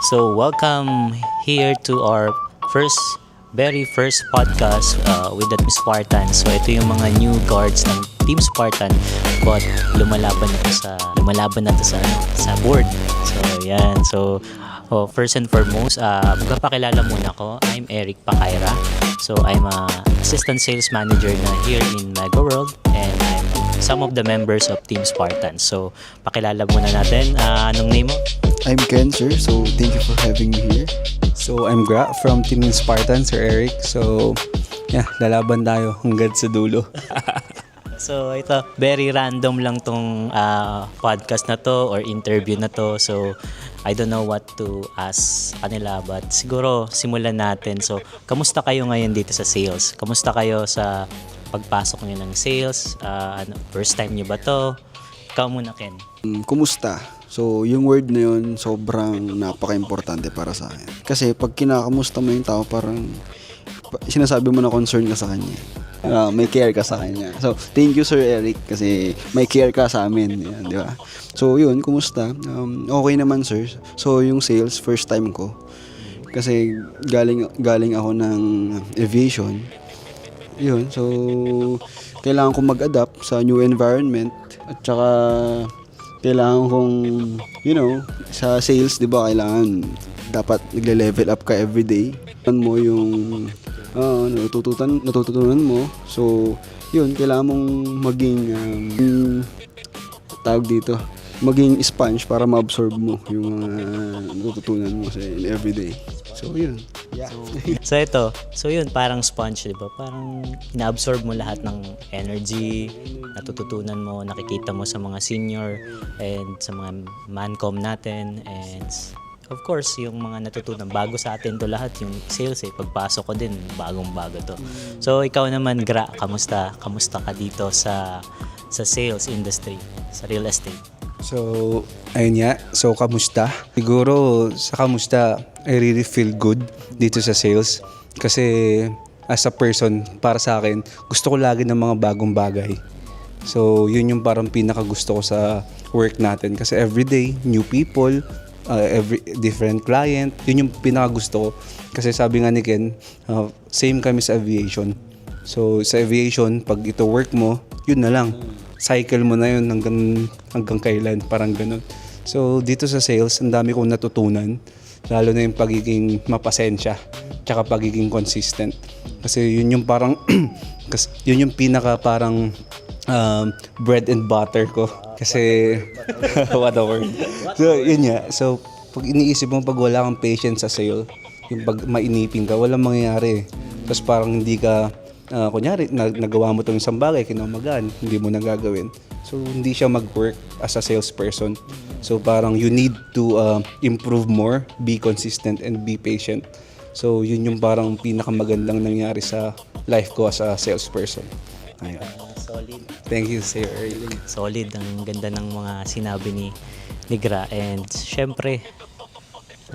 So welcome here to our very first podcast with the Team Spartan. So ito yung mga new guards ng Team Spartan but lumalaban na to sa board. So yan. So first and foremost, magpapakilala muna ako. I'm Eric Pacaira. So I'm a assistant sales manager na here in Mega World and I'm some of the members of Team Spartan. So pakilala muna natin. Anong name mo? I'm Ken, sir. So, thank you for having me here. So, I'm Gra from Team Spartan, Sir Eric. So, lalaban tayo hanggang sa dulo. So ito, very random lang tong podcast na to or interview na to. So I don't know what to ask kanila but siguro simulan natin. So kamusta kayo ngayon dito sa sales? Kamusta kayo sa pagpasok niyo ng sales? First time niyo ba to? Ikaw muna, Ken. Kumusta? So, yung word na yun, sobrang napaka-importante para sa akin. Kasi pag kinakamusta mo yung tao, parang sinasabi mo na concern ka sa kanya. May care ka sa kanya. So, thank you, Sir Eric, kasi may care ka sa amin. Yan, di ba? So, yun, kumusta? Okay naman, sir. So, yung sales, first time ko. Kasi galing ako ng aviation. Yun, so, kailangan ko mag-adapt sa new environment. At saka, kailangan kong, sa sales, di ba, dapat nagle-level up ka everyday. Mo yung natututunan mo. So, yun, kailangan mong maging maging sponge para ma-absorb mo yung natututunan mo sa everyday. So, yun. Yeah. So yun, parang sponge, di ba? Parang ina-absorb mo lahat ng energy, natututunan mo, nakikita mo sa mga senior and sa mga mancom natin and of course, yung mga natutunan bago sa atin to lahat, yung sales pagpasok ko din, bagong-bago to. So ikaw naman, Gra, kamusta ka dito sa sales industry, sa real estate? So, ayun nga. So, kamusta? Siguro, sa kamusta, I really feel good dito sa sales. Kasi, as a person, para sa akin, gusto ko lagi ng mga bagong bagay. So, yun yung parang pinaka-gusto ko sa work natin. Kasi everyday, new people, every different client, yun yung pinaka-gusto ko. Kasi sabi nga ni Ken, same kami sa aviation. So, sa aviation, pag ito work mo, yun na lang. Cycle mo na yun hanggang kailan, parang ganun. So, dito sa sales, ang dami kong natutunan. Lalo na yung pagiging mapasensya, tsaka pagiging consistent. Kasi yun yung parang, yun yung pinaka parang bread and butter ko. Kasi, what a word. So, yun nga. So, pag iniisip mo, pag wala kang patience sa sale, yung pag mainipin ka, walang mangyayari. Tapos parang hindi ka, kunyari, nagawa mo itong isang bagay, kinamagaan, hindi mo nagagawin. So, hindi siya mag-work as a salesperson. So, parang you need to improve more, be consistent, and be patient. So, yun yung parang pinakamagandang nangyari sa life ko as a salesperson. Ayun. Solid. Thank you, Sir Erling. Solid. Ang ganda ng mga sinabi ni Gra. And syempre,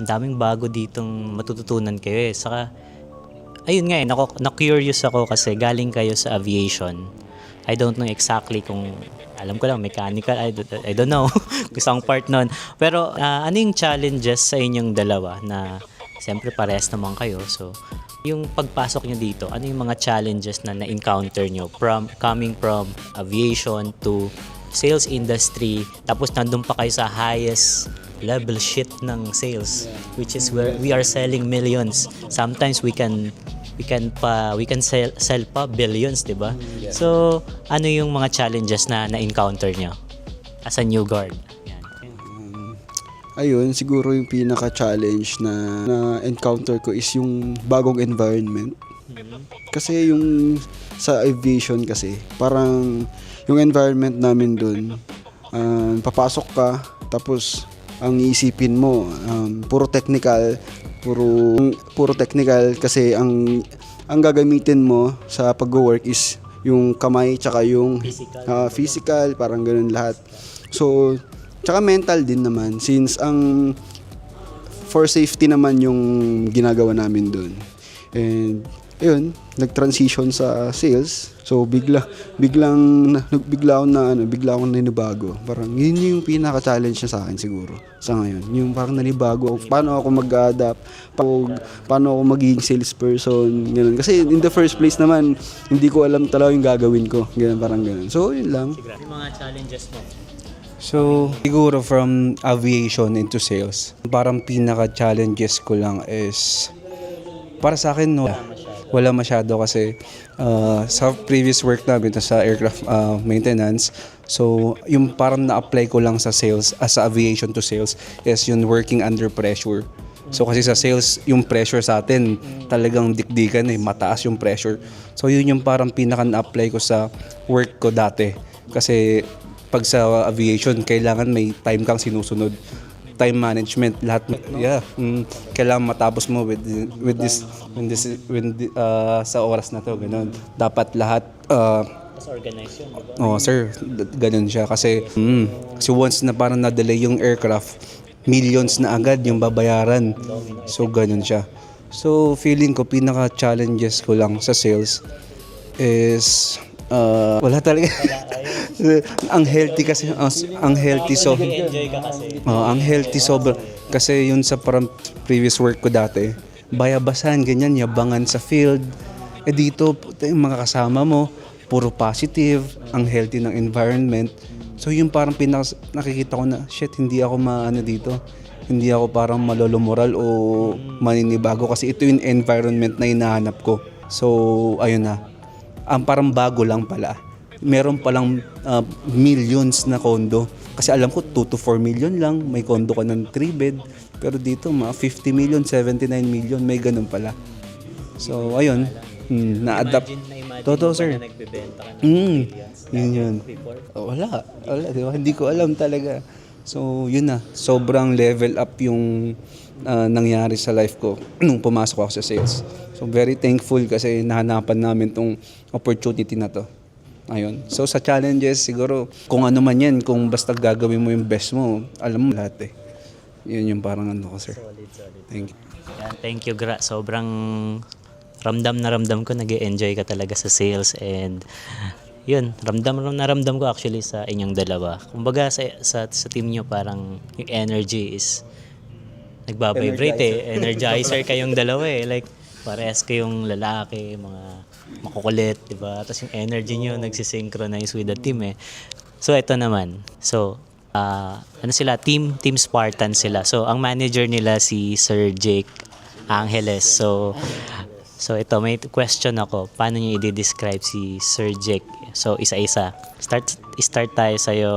ang daming bago ditong matututunan kayo Saka, ayun nga na-curious ako kasi galing kayo sa aviation. I don't know exactly kung, alam ko lang, mechanical, I don't know kung saan part nun. Pero ano yung challenges sa inyong dalawa na, siyempre parehas naman kayo. So, yung pagpasok nyo dito, ano yung mga challenges na na-encounter nyo coming from aviation to sales industry, tapos nandun pa kayo sa highest level shit ng sales, which is where we are selling millions. Sometimes we can sell pa billions, 'di ba? So, ano yung mga challenges na na-encounter nyo as a new guard? Ayun, siguro yung pinaka-challenge na encounter ko is yung bagong environment. Kasi yung sa aviation kasi, parang yung environment namin dun, papasok ka, tapos ang iisipin mo, puro technical kasi ang gagamitin mo sa pag-work is yung kamay tsaka yung physical, parang ganun lahat. So, tsaka mental din naman since for safety naman yung ginagawa namin dun. And ayun, nag-transition sa sales. So bigla akong nanibago. Parang yun yung pinaka-challenge niya sa akin siguro sa ngayon. Yung parang nanibago, paano ako mag-adapt, paano ako magiging salesperson, ganun. Kasi in the first place naman, hindi ko alam talaga yung gagawin ko. Ganun, parang ganun. So yun lang. Yung mga challenges mo. So, siguro from aviation into sales, parang pinaka-challenges ko lang is, para sa akin, no, wala masyado kasi sa previous work namin sa aircraft maintenance, so yung parang na-apply ko lang sa sales, sa aviation to sales, is yung working under pressure. So kasi sa sales, yung pressure sa atin talagang dikdikan mataas yung pressure. So yun yung parang pinaka na-apply ko sa work ko dati. Kasi pag sa aviation, kailangan may time kang sinusunod. Time management, lahat, kailangan matapos mo sa oras na to, ganun. Dapat lahat, Mas organized yun, diba? sir, ganun siya. Kasi once na parang na-delay yung aircraft, millions na agad yung babayaran. So, ganun siya. So, feeling ko, pinaka-challenges ko lang sa sales is, wala talaga. Ang healthy kasi, ang healthy so, Enjoy ka kasi. ang healthy sobra. Kasi yun sa parang previous work ko dati, bayabasan, ganyan, yabangan sa field. Dito, yung mga kasama mo, puro positive, ang healthy ng environment. So yung parang nakikita ko na, shit, hindi ako maano dito. Hindi ako parang malolomoral o maninibago kasi ito yung environment na hinahanap ko. So, ayun na. Ang parang bago lang pala. Meron palang millions na kondo. Kasi alam ko 2 to 4 million lang. May kondo ka ng 3 bed. Pero dito mga 50 million, 79 million. May ganun pala. So ayun. Na-adapt. Totoo sir. Na nagbebenta ka ng millions. Yun. Wala. Diba? Hindi ko alam talaga. So yun na. Sobrang level up yung nangyari sa life ko nung pumasok ako sa sales. So very thankful kasi nahanapan namin tong opportunity na to. Ayun. So sa challenges siguro kung ano man yan, kung basta gagawin mo yung best mo, alam mo lahat Yun yung parang ano ko sir. Solid. Thank you. Yan, thank you, Gra. Sobrang ramdam ko nag-enjoy ka talaga sa sales and yun, ramdam ko actually sa inyong dalawa. Kumbaga sa team nyo parang yung energy is nagbabibrate Energizer kayong dalawa Like parehas kayong lalaki, mga makukulit, diba? Tapos yung energy nyo nagsisynchronize with the team So ito naman. So, ano sila? Team Spartan sila. So, ang manager nila si Sir Jake Angeles. So ito, may question ako. Paano niyo i-describe si Sir Jake? So, isa-isa. Start tayo sa'yo.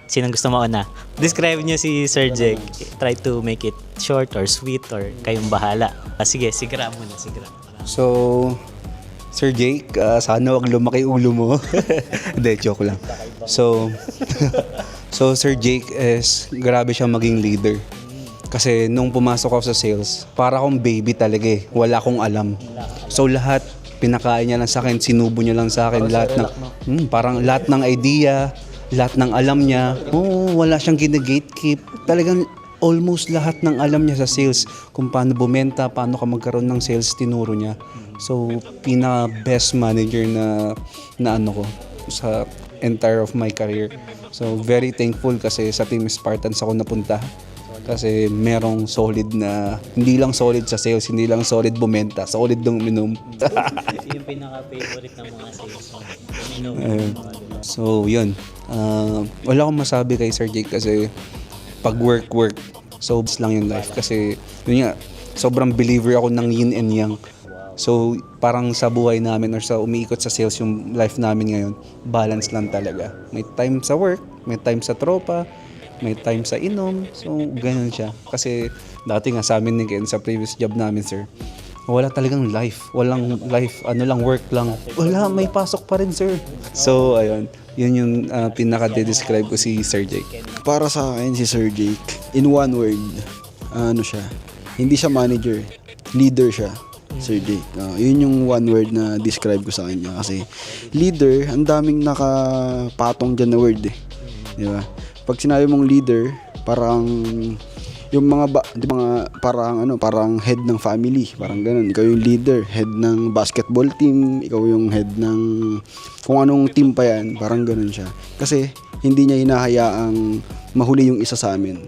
Sinong gusto mo una? Describe niyo si Sir Jake. Try to make it short or sweet or kayong bahala. Sige, sigra muna. So, Sir Jake, sana wag lumaki ulo mo. Hindi, joke lang. So, Sir Jake is, grabe siya maging leader. Kasi nung pumasok ako sa sales, para akong baby talaga Wala akong alam. So lahat, pinakain niya lang sa akin, sinubo niya lang sa akin. Lahat ng, parang lahat ng idea, lahat ng alam niya. Wala siyang gina-gatekeep. Talagang almost lahat ng alam niya sa sales. Kung paano bumenta, paano ka magkaroon ng sales, tinuro niya. So, pinaka-best manager na ano ko sa entire of my career. So, very thankful kasi sa Team Spartans ako napunta. Kasi merong solid na, hindi lang solid sa sales, hindi lang solid bumenta, solid dong minum. Yung pinaka-favorite ng mga sales mo. So, yun. Wala akong masabi kay Sir Jake kasi pag work, so lang yung life. Kasi, yun nga, sobrang believer ako ng yin and yang. So, parang sa buhay namin or sa umiikot sa sales yung life namin ngayon, balance lang talaga. May time sa work, may time sa tropa, may time sa inom. So, ganun siya. Kasi dati nga sa amin ni Ken, sa previous job namin, sir, wala talagang life. Walang life. Ano lang, work lang. Wala, may pasok pa rin, sir. So, ayun. Yun yung pinaka-describe ko si Sir Jake. Para sa akin si Sir Jake, in one word, ano siya, hindi siya manager, leader siya. Sir Jake. Yun yung one word na describe ko sa kanya. Kasi leader, ang daming nakapatong dyan na word Di ba? Pag sinabi mong leader, parang yung mga parang head ng family, parang ganun. Ikaw yung leader, head ng basketball team, ikaw yung head ng kung anong team pa yan, parang ganun siya. Kasi hindi niya hinahayaang mahuli yung isa sa amin.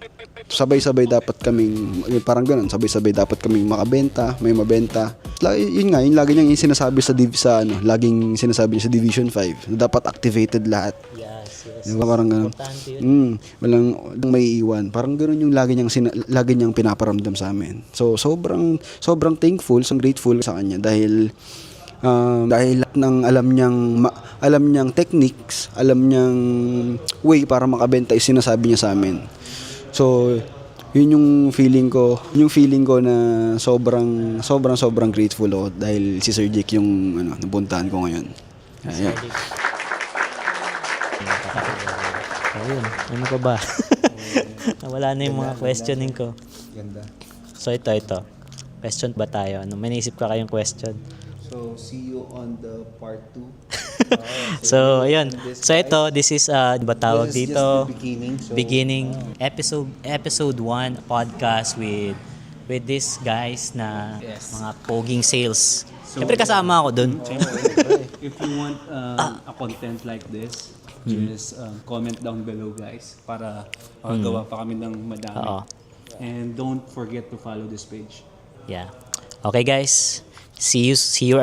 Sabay-sabay dapat kaming, parang ganun, sabay-sabay dapat kaming makabenta, may mabenta. Yun nga, yung lagi niyang sinasabi laging sinasabi niya sa Division 5, na dapat activated lahat. Yes. Diba, parang ganun. Importante yun. Walang may iwan. Parang ganoon yung lagi niyang pinaparamdam sa amin. So sobrang thankful, grateful sa kanya dahil lahat ng alam niyang techniques, alam niyang way para makabenta is sinasabi niya sa amin. So yun yung feeling ko na sobrang grateful ako dahil si Sir Jake yung napuntahan ko ngayon. Ayan. Ayun, ano pa ba? Nawala na yung mga questioning ko. Ganda. So ito. Question ba tayo? May naisip ka kayong question? So, see you on the part 2. So, ayun. So ito, this is, ba tawag This is just dito? the beginning. So, Beginning. Episode 1 podcast with these guys na mga poging sales. Siyempre kasama ako dun. If you want a content like this, just comment down below, guys, para gawa pa kami ng madami. Oo. And don't forget to follow this page. Yeah. Okay guys. See you.